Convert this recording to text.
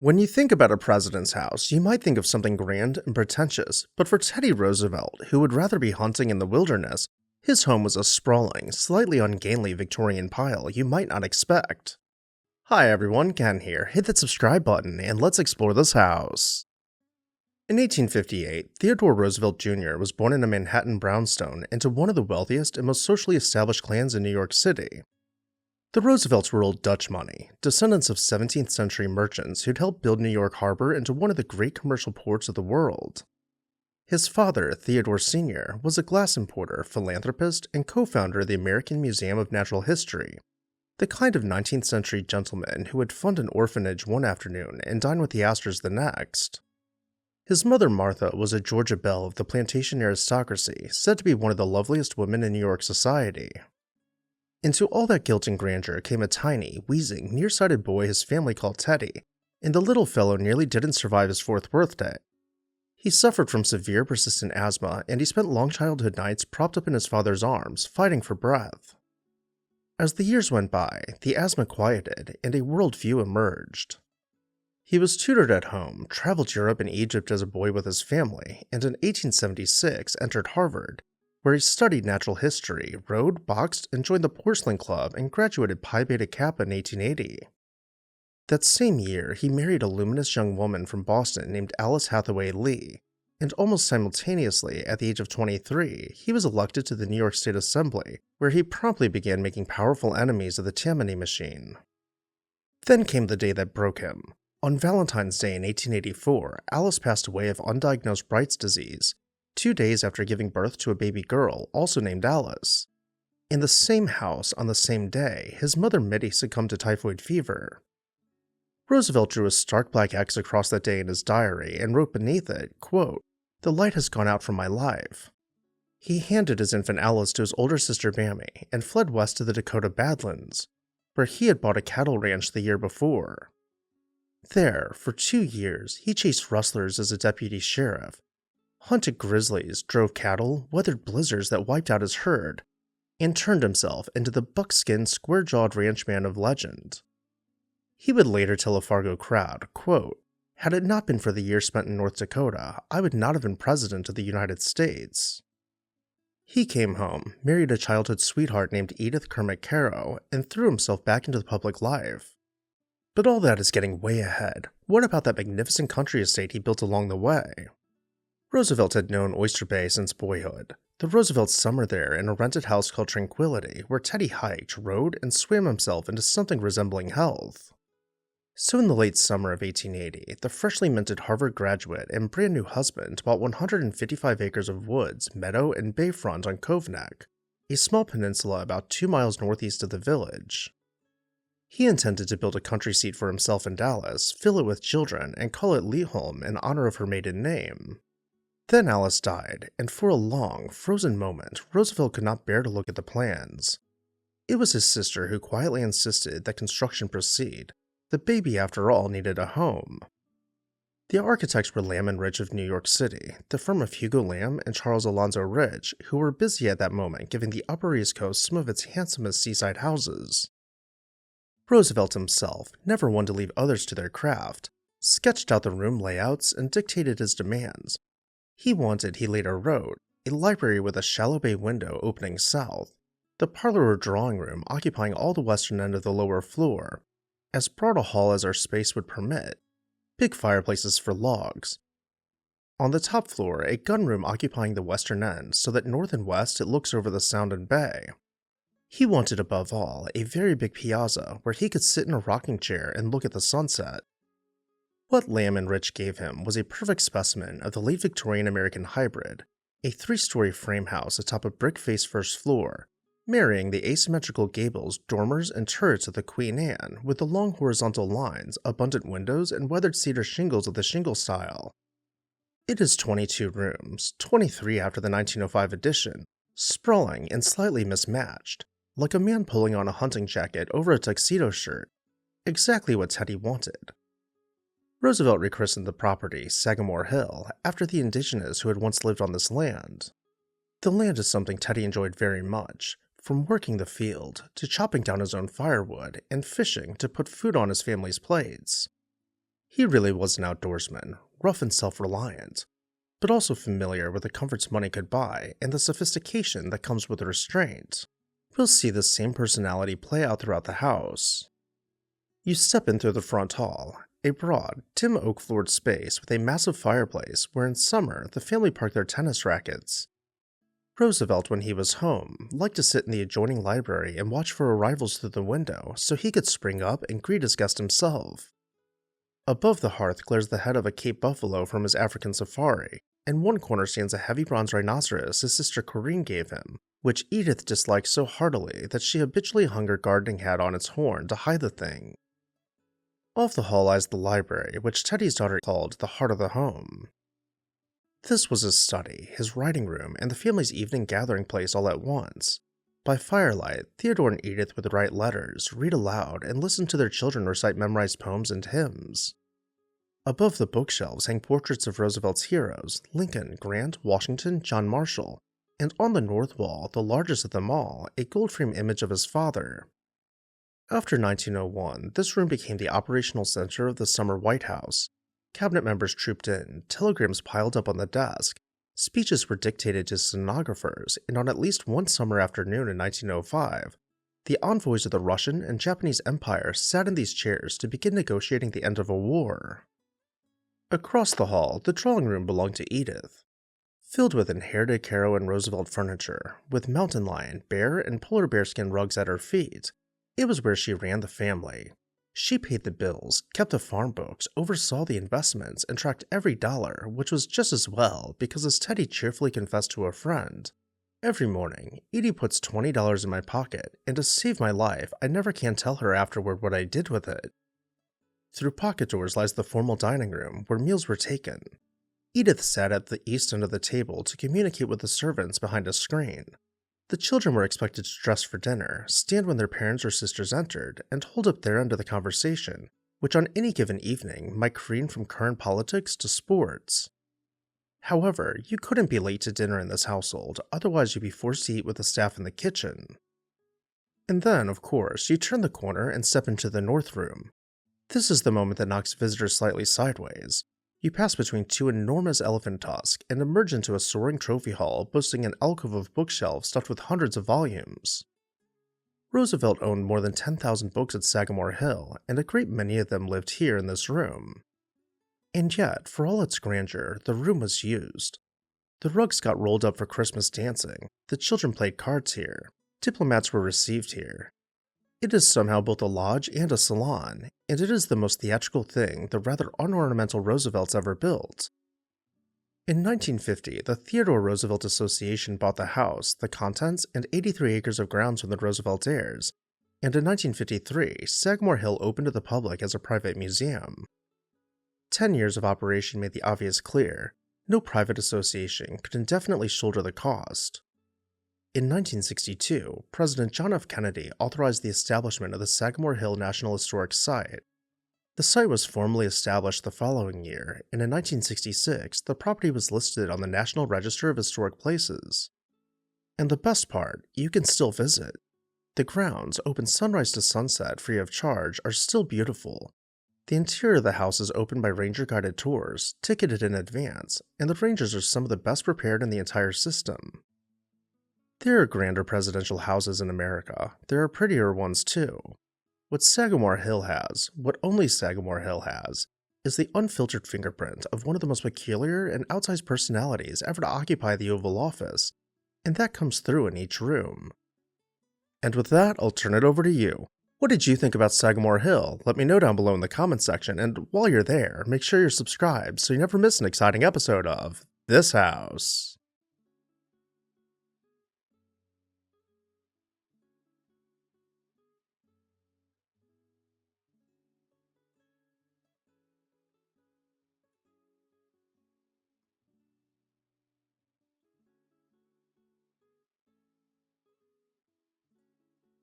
When you think about a president's house, you might think of something grand and pretentious, but for Teddy Roosevelt, who would rather be hunting in the wilderness, his home was a sprawling, slightly ungainly Victorian pile you might not expect. Hi everyone, Ken here. Hit that subscribe button and let's explore this house. In 1858, Theodore Roosevelt Jr. was born in a Manhattan brownstone into one of the wealthiest and most socially established clans in New York City. The Roosevelts were old Dutch money, descendants of 17th century merchants who'd helped build New York Harbor into one of the great commercial ports of the world. His father, Theodore Sr., was a glass importer, philanthropist, and co-founder of the American Museum of Natural History, the kind of 19th century gentleman who would fund an orphanage one afternoon and dine with the Astors the next. His mother, Martha, was a Georgia belle of the plantation aristocracy, said to be one of the loveliest women in New York society. Into all that guilt and grandeur came a tiny, wheezing, nearsighted boy his family called Teddy, and the little fellow nearly didn't survive his 4th birthday. He suffered from severe persistent asthma, and he spent long childhood nights propped up in his father's arms, fighting for breath. As the years went by, the asthma quieted, and a worldview emerged. He was tutored at home, traveled Europe and Egypt as a boy with his family, and in 1876 entered Harvard, where he studied natural history, rode, boxed, and joined the Porcelain Club and graduated Pi Beta Kappa in 1880. That same year, he married a luminous young woman from Boston named Alice Hathaway Lee, and almost simultaneously, at the age of 23, he was elected to the New York State Assembly, where he promptly began making powerful enemies of the Tammany machine. Then came the day that broke him. On Valentine's Day in 1884, Alice passed away of undiagnosed Bright's disease, 2 days after giving birth to a baby girl, also named Alice. In the same house, on the same day, his mother Mitty succumbed to typhoid fever. Roosevelt drew a stark black X across that day in his diary and wrote beneath it, quote, "The light has gone out from my life." He handed his infant Alice to his older sister Mammy and fled west to the Dakota Badlands, where he had bought a cattle ranch the year before. There, for 2 years, he chased rustlers as a deputy sheriff, hunted grizzlies, drove cattle, weathered blizzards that wiped out his herd, and turned himself into the buckskin, square-jawed ranchman of legend. He would later tell a Fargo crowd, quote, "Had it not been for the years spent in North Dakota, I would not have been president of the United States." He came home, married a childhood sweetheart named Edith Kermit Caro, and threw himself back into the public life. But all that is getting way ahead. What about that magnificent country estate he built along the way? Roosevelt had known Oyster Bay since boyhood. The Roosevelts summered there in a rented house called Tranquility, where Teddy hiked, rode, and swam himself into something resembling health. So in the late summer of 1880, the freshly minted Harvard graduate and brand new husband bought 155 acres of woods, meadow, and bayfront on Cove Neck, a small peninsula about 2 miles northeast of the village. He intended to build a country seat for himself in Dallas, fill it with children, and call it Leholm in honor of her maiden name. Then Alice died, and for a long, frozen moment, Roosevelt could not bear to look at the plans. It was his sister who quietly insisted that construction proceed. The baby, after all, needed a home. The architects were Lamb & Rich of New York City, the firm of Hugo Lamb and Charles Alonzo Rich, who were busy at that moment giving the Upper East Coast some of its handsomest seaside houses. Roosevelt himself, never one to leave others to their craft, sketched out the room layouts and dictated his demands. He wanted, he later wrote, a library with a shallow bay window opening south, the parlor or drawing room occupying all the western end of the lower floor, as broad a hall as our space would permit, big fireplaces for logs. On the top floor, a gunroom occupying the western end so that north and west it looks over the Sound and Bay. He wanted above all a very big piazza where he could sit in a rocking chair and look at the sunset. What Lamb and Rich gave him was a perfect specimen of the late Victorian American hybrid, a 3-story frame house atop a brick-faced first floor, marrying the asymmetrical gables, dormers, and turrets of the Queen Anne with the long horizontal lines, abundant windows, and weathered cedar shingles of the shingle style. It is 22 rooms, 23 after the 1905 edition, sprawling and slightly mismatched, like a man pulling on a hunting jacket over a tuxedo shirt, exactly what Teddy wanted. Roosevelt rechristened the property Sagamore Hill after the indigenous who had once lived on this land. The land is something Teddy enjoyed very much, from working the field to chopping down his own firewood and fishing to put food on his family's plates. He really was an outdoorsman, rough and self-reliant, but also familiar with the comforts money could buy and the sophistication that comes with restraint. We'll see the same personality play out throughout the house. You step in through the front hall, a broad, dim oak-floored space with a massive fireplace where in summer the family parked their tennis rackets. Roosevelt, when he was home, liked to sit in the adjoining library and watch for arrivals through the window so he could spring up and greet his guest himself. Above the hearth glares the head of a Cape buffalo from his African safari, and one corner stands a heavy bronze rhinoceros his sister Corinne gave him, which Edith disliked so heartily that she habitually hung her gardening hat on its horn to hide the thing. Off the hall lies the library, which Teddy's daughter called the heart of the home. This was his study, his writing room, and the family's evening gathering place all at once. By firelight, Theodore and Edith would write letters, read aloud, and listen to their children recite memorized poems and hymns. Above the bookshelves hang portraits of Roosevelt's heroes, Lincoln, Grant, Washington, John Marshall, and on the north wall, the largest of them all, a gold-frame image of his father. After 1901, this room became the operational center of the summer White House. Cabinet members trooped in, telegrams piled up on the desk, speeches were dictated to stenographers, and on at least one summer afternoon in 1905, the envoys of the Russian and Japanese empires sat in these chairs to begin negotiating the end of a war. Across the hall, the drawing room belonged to Edith. Filled with inherited Caro and Roosevelt furniture, with mountain lion, bear, and polar bear skin rugs at her feet, it was where she ran the family. She paid the bills, kept the farm books, oversaw the investments, and tracked every dollar, which was just as well because as Teddy cheerfully confessed to a friend, "Every morning, Edie puts $20 in my pocket, and to save my life, I never can tell her afterward what I did with it." Through pocket doors lies the formal dining room, where meals were taken. Edith sat at the east end of the table to communicate with the servants behind a screen. The children were expected to dress for dinner, stand when their parents or sisters entered, and hold up their end of the conversation, which on any given evening might careen from current politics to sports. However, you couldn't be late to dinner in this household, otherwise you'd be forced to eat with the staff in the kitchen. And then, of course, you turn the corner and step into the north room. This is the moment that knocks visitors slightly sideways. You pass between two enormous elephant tusks and emerge into a soaring trophy hall boasting an alcove of bookshelves stuffed with hundreds of volumes. Roosevelt owned more than 10,000 books at Sagamore Hill, and a great many of them lived here in this room. And yet, for all its grandeur, the room was used. The rugs got rolled up for Christmas dancing, the children played cards here, diplomats were received here. It is somehow both a lodge and a salon, and it is the most theatrical thing the rather unornamental Roosevelts ever built. In 1950, the Theodore Roosevelt Association bought the house, the contents, and 83 acres of grounds from the Roosevelt heirs, and in 1953, Sagamore Hill opened to the public as a private museum. 10 years of operation made the obvious clear: no private association could indefinitely shoulder the cost. In 1962, President John F. Kennedy authorized the establishment of the Sagamore Hill National Historic Site. The site was formally established the following year, and in 1966, the property was listed on the National Register of Historic Places. And the best part, you can still visit. The grounds, open sunrise to sunset free of charge, are still beautiful. The interior of the house is opened by ranger-guided tours, ticketed in advance, and the rangers are some of the best prepared in the entire system. There are grander presidential houses in America. There are prettier ones too. What Sagamore Hill has, what only Sagamore Hill has, is the unfiltered fingerprint of one of the most peculiar and outsized personalities ever to occupy the Oval Office, and that comes through in each room. And with that, I'll turn it over to you. What did you think about Sagamore Hill? Let me know down below in the comments section, and while you're there, make sure you're subscribed so you never miss an exciting episode of This House.